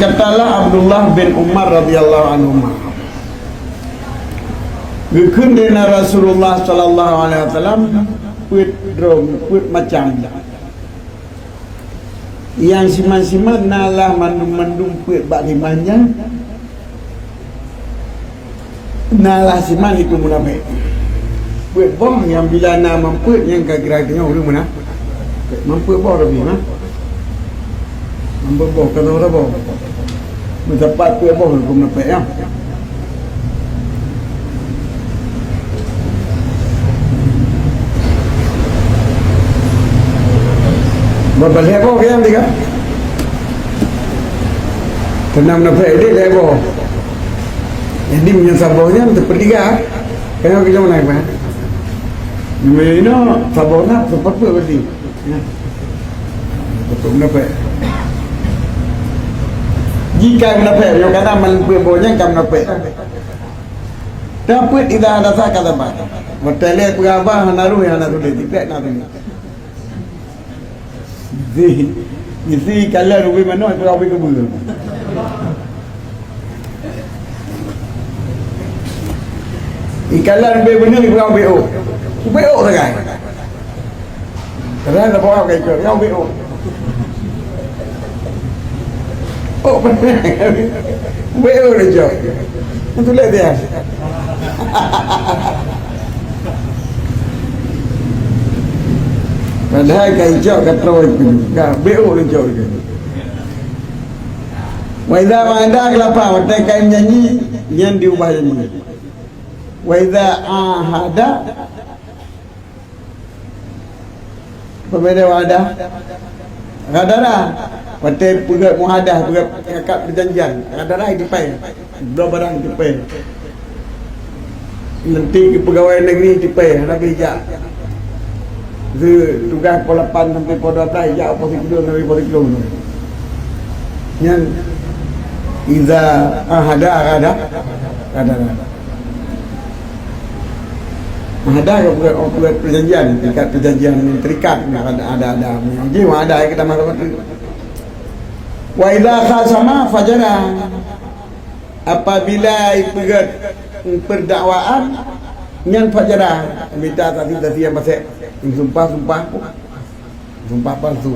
Berkatalah Abdullah bin Umar radhiyallahu anhu, gekun dina Rasulullah sallallahu alaihi wasallam put macam yang siman-siman nalah mandum put bak limanya nalah siman itu munafik. Put boh yang bila nak mamput yang kira-kira orang mana mampu boh lebih mah mampu boh kata orang boh mendapat put boh aku munafik ya. Berbalik apa yang tiga? Tenang nafas dia lebo. Jadi punya sabornya untuk pertiga. Kenapa kita mana apa? Ini sabornya seperti apa sih? Betul nafas. Jika nafas, yang kata meliputnya kam nafas. Dapat tidak ada sah kata apa? Bertele pegawai naruh yang naruh di tipe naruh. Isi kalau rugi mana itu rugi kebun. Ikalan rugi mana itu rugi BO. BO lagi. Kerana apa kayak itu? Rugi BO. Oh benar. BO aja. Itu lihat dia. Padahal kaya kat rawat tu, kah beo le jauh ke. Waiza manda kelapa, watai kain nyanyi yang diubah jadi. Waiza ahada, berbeda wadah. Kadara, watai pugat muhadah, pugat kakak perjanjian. Kadara itu pai, dua barang itu pai. Nanti pegawai negeri itu pai, tapi jak. Tugas pukul 8 sampai pukul 12 ya oposisi dulu sampai pukul 3 yang iza ada buat perjanjian tingkat perjanjian terikat ada jiwa ada kita masuk wa iza khasama fajara apabila ipegat perdakwaan yang fajara minta tadi yang pasal sumpah palsu